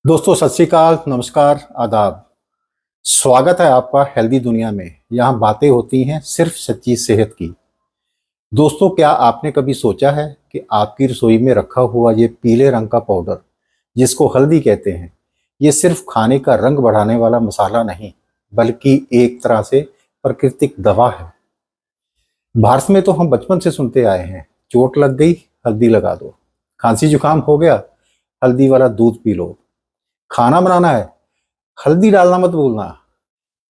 दोस्तों सत श्री अकाल, नमस्कार, आदाब। स्वागत है आपका हेल्दी दुनिया में। यहाँ बातें होती हैं सिर्फ सच्ची सेहत की। दोस्तों, क्या आपने कभी सोचा है कि आपकी रसोई में रखा हुआ ये पीले रंग का पाउडर, जिसको हल्दी कहते हैं, ये सिर्फ खाने का रंग बढ़ाने वाला मसाला नहीं, बल्कि एक तरह से प्राकृतिक दवा है। भारत में तो हम बचपन से सुनते आए हैं, चोट लग गई हल्दी लगा दो, खांसी जुकाम हो गया हल्दी वाला दूध पी लो, खाना बनाना है हल्दी डालना मत भूलना।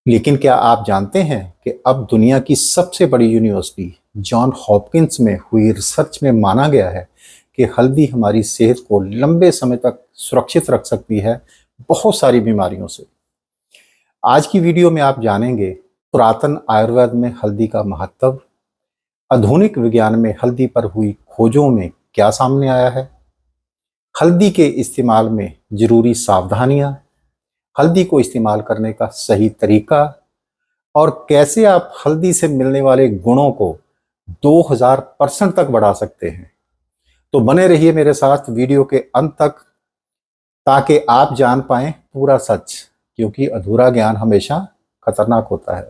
लेकिन क्या आप जानते हैं कि अब दुनिया की सबसे बड़ी यूनिवर्सिटी जॉन हॉपकिंस में हुई रिसर्च में माना गया है कि हल्दी हमारी सेहत को लंबे समय तक सुरक्षित रख सकती है, बहुत सारी बीमारियों से। आज की वीडियो में आप जानेंगे पुरातन आयुर्वेद में हल्दी का महत्व, आधुनिक विज्ञान में हल्दी पर हुई खोजों में क्या सामने आया है, हल्दी के इस्तेमाल में जरूरी सावधानियां, हल्दी को इस्तेमाल करने का सही तरीका, और कैसे आप हल्दी से मिलने वाले गुणों को 2000% तक बढ़ा सकते हैं। तो बने रहिए मेरे साथ वीडियो के अंत तक, ताकि आप जान पाएं पूरा सच, क्योंकि अधूरा ज्ञान हमेशा खतरनाक होता है।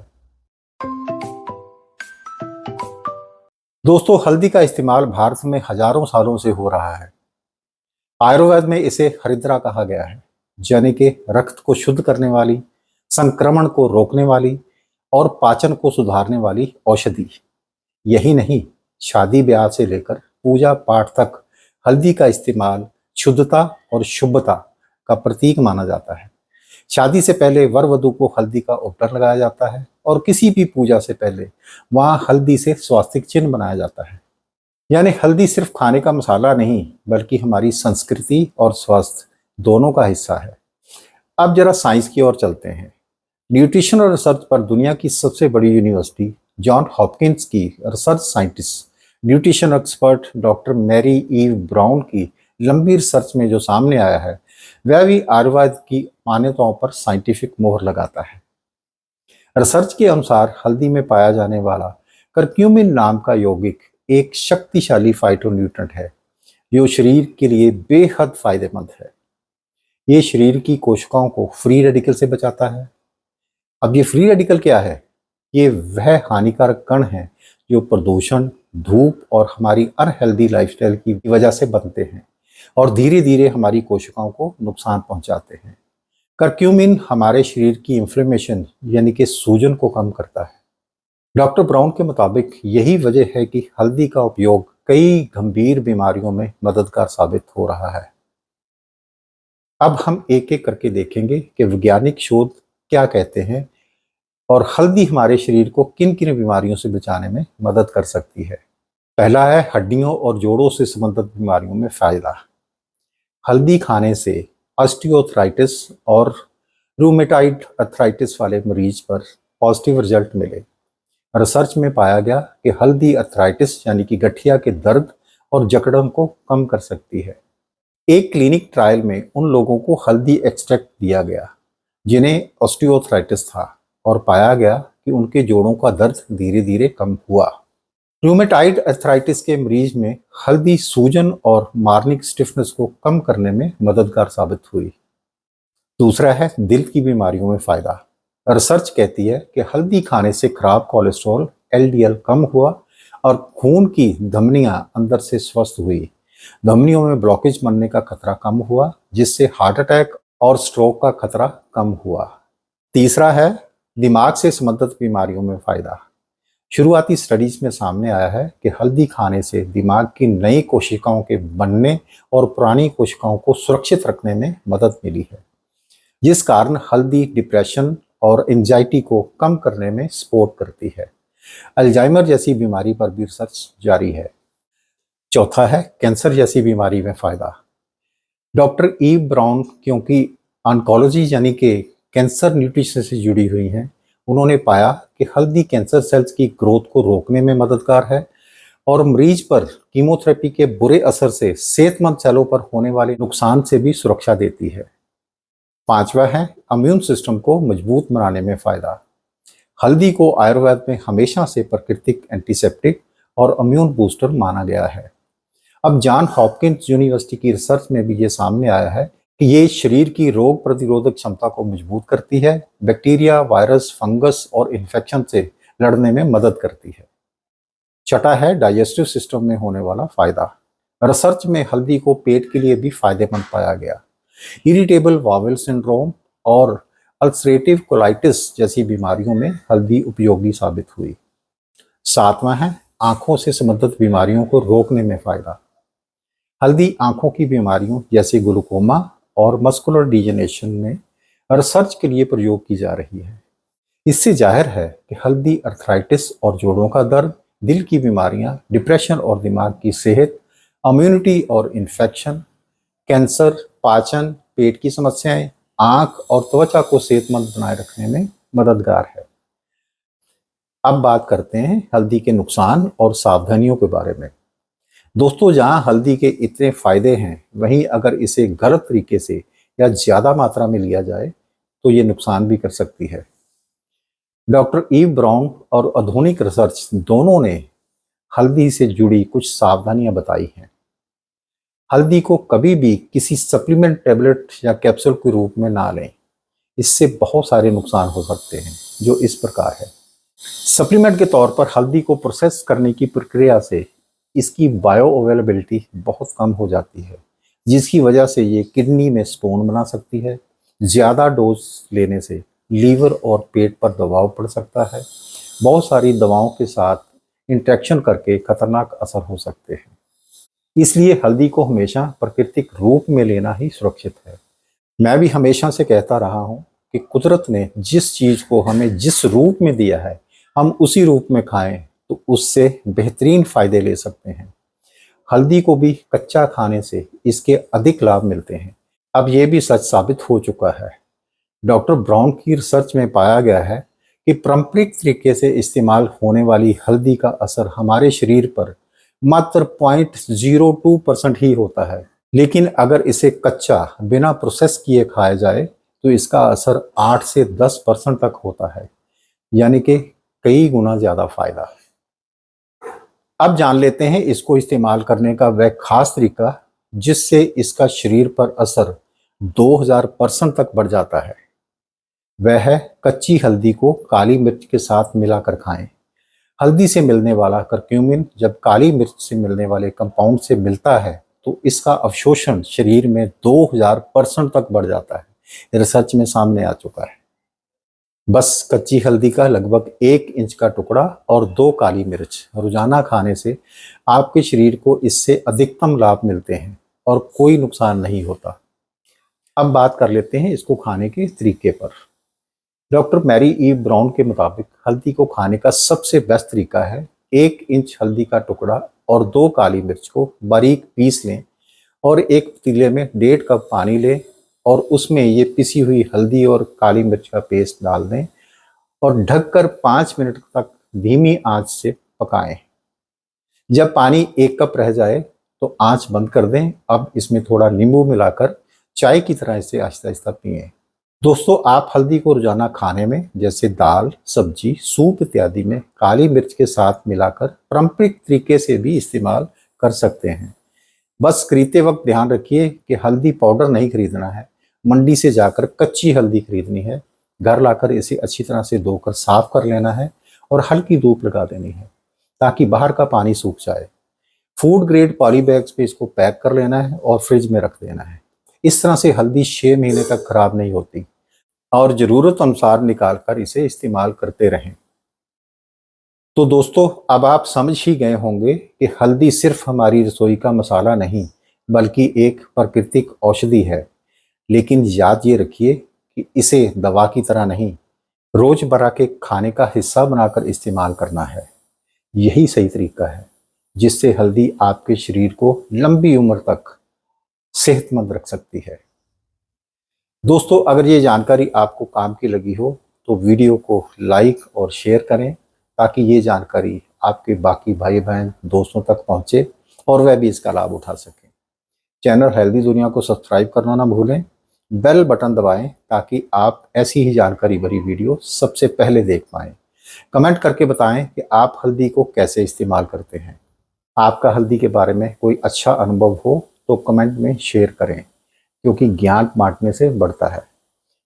दोस्तों, हल्दी का इस्तेमाल भारत में हजारों सालों से हो रहा है। आयुर्वेद में इसे हरिद्रा कहा गया है, यानी कि रक्त को शुद्ध करने वाली, संक्रमण को रोकने वाली और पाचन को सुधारने वाली औषधि। यही नहीं, शादी ब्याह से लेकर पूजा पाठ तक हल्दी का इस्तेमाल शुद्धता और शुभता का प्रतीक माना जाता है। शादी से पहले वर वधु को हल्दी का उपटन लगाया जाता है और किसी भी पूजा से पहले वहां हल्दी से स्वास्तिक चिन्ह बनाया जाता है। यानी हल्दी सिर्फ खाने का मसाला नहीं, बल्कि हमारी संस्कृति और स्वास्थ्य दोनों का हिस्सा है। अब जरा साइंस की ओर चलते हैं। न्यूट्रिशन और रिसर्च पर दुनिया की सबसे बड़ी यूनिवर्सिटी जॉन हॉपकिंस की research scientist, nutrition expert doctor Mary Eve Brown की लंबी रिसर्च में जो सामने आया है, वह भी आयुर्वेद की मान्यताओं पर साइंटिफिक मोहर लगाता है। रिसर्च के अनुसार हल्दी में पाया जाने वाला करक्यूमिन नाम का यौगिक एक शक्तिशाली फाइटोन्यूट्रेंट है, जो शरीर के लिए बेहद फायदेमंद है। ये शरीर की कोशिकाओं को फ्री रेडिकल से बचाता है। अब ये फ्री रेडिकल क्या है? ये वह हानिकारक कण हैं जो प्रदूषण, धूप और हमारी अनहेल्दी लाइफस्टाइल की वजह से बनते हैं और धीरे धीरे हमारी कोशिकाओं को नुकसान पहुंचाते हैं। करक्यूमिन हमारे शरीर की इन्फ्लेमेशन यानी कि सूजन को कम करता है। डॉक्टर ब्राउन के मुताबिक यही वजह है कि हल्दी का उपयोग कई गंभीर बीमारियों में मददगार साबित हो रहा है। अब हम एक एक करके देखेंगे कि वैज्ञानिक शोध क्या कहते हैं और हल्दी हमारे शरीर को किन किन बीमारियों से बचाने में मदद कर सकती है। पहला है हड्डियों और जोड़ों से संबंधित बीमारियों में फायदा। हल्दी खाने से ऑस्टियोआर्थराइटिस और रूमेटाइड अर्थराइटिस वाले मरीज पर पॉजिटिव रिजल्ट मिले। रिसर्च में पाया गया कि हल्दी अर्थराइटिस यानी कि गठिया के दर्द और जकड़न को कम कर सकती है। एक क्लिनिक ट्रायल में उन लोगों को हल्दी एक्सट्रैक्ट दिया गया जिन्हें ऑस्टियोआर्थराइटिस था, और पाया गया कि उनके जोड़ों का दर्द धीरे धीरे कम हुआ। रूमेटाइड अर्थराइटिस के मरीज में हल्दी सूजन और मार्निक स्टिफनेस को कम करने में मददगार साबित हुई। दूसरा है दिल की बीमारियों में फायदा। रिसर्च कहती है कि हल्दी खाने से खराब कोलेस्ट्रॉल एलडीएल कम हुआ और खून की धमनियां अंदर से स्वस्थ हुई। धमनियों में ब्लॉकेज बनने का खतरा कम हुआ, जिससे हार्ट अटैक और स्ट्रोक का खतरा कम हुआ। तीसरा है दिमाग से संबंधित बीमारियों में फायदा। शुरुआती स्टडीज में सामने आया है कि हल्दी खाने से दिमाग की नई कोशिकाओं के बनने और पुरानी कोशिकाओं को सुरक्षित रखने में मदद मिली है, जिस कारण हल्दी डिप्रेशन और एंजाइटी को कम करने में सपोर्ट करती है। अल्जाइमर जैसी बीमारी पर भी रिसर्च जारी है। चौथा है कैंसर जैसी बीमारी में फायदा। डॉक्टर ईव ब्राउन, क्योंकि ऑन्कोलॉजी यानी कि कैंसर न्यूट्रिशन से जुड़ी हुई हैं, उन्होंने पाया कि हल्दी कैंसर सेल्स की ग्रोथ को रोकने में मददगार है और मरीज पर कीमोथेरेपी के बुरे असर से सेहतमंद सेलों पर होने वाले नुकसान से भी सुरक्षा देती है। पांचवा है इम्यून सिस्टम को मजबूत बनाने में फायदा। हल्दी को आयुर्वेद में हमेशा से प्राकृतिक एंटीसेप्टिक और इम्यून बूस्टर माना गया है। अब जॉन हॉपकिंस यूनिवर्सिटी की रिसर्च में भी ये सामने आया है ये शरीर की रोग प्रतिरोधक क्षमता को मजबूत करती है, बैक्टीरिया, वायरस, फंगस और इन्फेक्शन से लड़ने में मदद करती है। छठा है डाइजेस्टिव सिस्टम में होने वाला फायदा। रिसर्च में हल्दी को पेट के लिए भी फायदेमंद पाया गया। इरिटेबल बाउल सिंड्रोम और अल्सरेटिव कोलाइटिस जैसी बीमारियों में हल्दी उपयोगी साबित हुई। सातवां है आंखों से संबंधित बीमारियों को रोकने में फायदा। हल्दी आंखों की बीमारियों जैसे ग्लूकोमा और मस्कुलर डिजेनरेशन में रिसर्च के लिए प्रयोग की जा रही है। इससे जाहिर है कि हल्दी अर्थराइटिस और जोड़ों का दर्द, दिल की बीमारियां, डिप्रेशन और दिमाग की सेहत, इम्यूनिटी और इन्फेक्शन, कैंसर, पाचन, पेट की समस्याएं, आंख और त्वचा को सेहतमंद बनाए रखने में मददगार है। अब बात करते हैं हल्दी के नुकसान और सावधानियों के बारे में। दोस्तों, जहां हल्दी के इतने फायदे हैं, वहीं अगर इसे गलत तरीके से या ज्यादा मात्रा में लिया जाए तो ये नुकसान भी कर सकती है। डॉक्टर ईव ब्राउन और आधुनिक रिसर्च दोनों ने हल्दी से जुड़ी कुछ सावधानियां बताई हैं। हल्दी को कभी भी किसी सप्लीमेंट, टेबलेट या कैप्सूल के रूप में ना लें। इससे बहुत सारे नुकसान हो सकते हैं, जो इस प्रकार है। सप्लीमेंट के तौर पर हल्दी को प्रोसेस करने की प्रक्रिया से इसकी बायो अवेलेबिलिटी बहुत कम हो जाती है, जिसकी वजह से ये किडनी में स्टोन बना सकती है। ज़्यादा डोज लेने से लीवर और पेट पर दबाव पड़ सकता है। बहुत सारी दवाओं के साथ इंटरेक्शन करके खतरनाक असर हो सकते हैं। इसलिए हल्दी को हमेशा प्राकृतिक रूप में लेना ही सुरक्षित है। मैं भी हमेशा से कहता रहा हूँ कि कुदरत ने जिस चीज़ को हमें जिस रूप में दिया है, हम उसी रूप में खाएं तो उससे बेहतरीन फायदे ले सकते हैं। हल्दी को भी कच्चा खाने से इसके अधिक लाभ मिलते हैं। अब ये भी सच साबित हो चुका है। डॉक्टर ब्राउन की रिसर्च में पाया गया है कि पारंपरिक तरीके से इस्तेमाल होने वाली हल्दी का असर हमारे शरीर पर मात्र 0.02% ही होता है, लेकिन अगर इसे कच्चा बिना प्रोसेस किए खाया जाए तो इसका असर 8 से 10% तक होता है, यानी कि कई गुना ज्यादा फायदा। अब जान लेते हैं इसको इस्तेमाल करने का वह खास तरीका जिससे इसका शरीर पर असर 2000% तक बढ़ जाता है। वह है कच्ची हल्दी को काली मिर्च के साथ मिलाकर खाएं। हल्दी से मिलने वाला करक्यूमिन जब काली मिर्च से मिलने वाले कंपाउंड से मिलता है तो इसका अवशोषण शरीर में 2000% तक बढ़ जाता है। रिसर्च में सामने आ चुका है। बस कच्ची हल्दी का लगभग 1 इंच का टुकड़ा और 2 काली मिर्च रोजाना खाने से आपके शरीर को इससे अधिकतम लाभ मिलते हैं और कोई नुकसान नहीं होता। अब बात कर लेते हैं इसको खाने के तरीके पर। डॉक्टर मैरी ई ब्राउन के मुताबिक हल्दी को खाने का सबसे बेस्ट तरीका है 1 इंच हल्दी का टुकड़ा और 2 काली मिर्च को बारीक पीस लें और एक पतीले में 1.5 कप पानी लें और उसमें ये पिसी हुई हल्दी और काली मिर्च का पेस्ट डाल दें और ढककर 5 मिनट तक धीमी आंच से पकाएं। जब पानी 1 कप रह जाए तो आंच बंद कर दें। अब इसमें थोड़ा नींबू मिलाकर चाय की तरह इसे आहिस्ता आहिस्ता पिएं। दोस्तों, आप हल्दी को रोजाना खाने में जैसे दाल, सब्जी, सूप इत्यादि में काली मिर्च के साथ मिलाकर पारंपरिक तरीके से भी इस्तेमाल कर सकते हैं। बस खरीदते वक्त ध्यान रखिए कि हल्दी पाउडर नहीं खरीदना है। मंडी से जाकर कच्ची हल्दी खरीदनी है। घर लाकर इसे अच्छी तरह से धोकर साफ कर लेना है और हल्की धूप लगा देनी है ताकि बाहर का पानी सूख जाए। फूड ग्रेड पॉली बैग्स पे इसको पैक कर लेना है और फ्रिज में रख देना है। इस तरह से हल्दी 6 महीने तक खराब नहीं होती और ज़रूरत अनुसार निकाल कर इसे इस्तेमाल करते रहें। तो दोस्तों, अब आप समझ ही गए होंगे कि हल्दी सिर्फ हमारी रसोई का मसाला नहीं बल्कि एक प्राकृतिक औषधि है। लेकिन याद ये रखिए कि इसे दवा की तरह नहीं, रोजमर्रा के खाने का हिस्सा बनाकर इस्तेमाल करना है। यही सही तरीका है जिससे हल्दी आपके शरीर को लंबी उम्र तक सेहतमंद रख सकती है। दोस्तों, अगर ये जानकारी आपको काम की लगी हो तो वीडियो को लाइक और शेयर करें ताकि ये जानकारी आपके बाकी भाई बहन दोस्तों तक पहुंचे और वह भी इसका लाभ उठा सकें। चैनल हेल्दी दुनिया को सब्सक्राइब करना ना भूलें। बेल बटन दबाएं ताकि आप ऐसी ही जानकारी भरी वीडियो सबसे पहले देख पाएं। कमेंट करके बताएं कि आप हल्दी को कैसे इस्तेमाल करते हैं। आपका हल्दी के बारे में कोई अच्छा अनुभव हो तो कमेंट में शेयर करें। क्योंकि ज्ञान बांटने से बढ़ता है।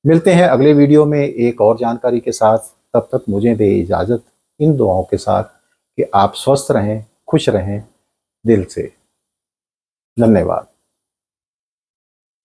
मिलते हैं अगले वीडियो में एक और जानकारी के साथ। तब तक मुझे दे इजाज़त इन दुआओं के साथ कि आप स्वस्थ रहें, खुश रहें दिल से। धन्यवाद।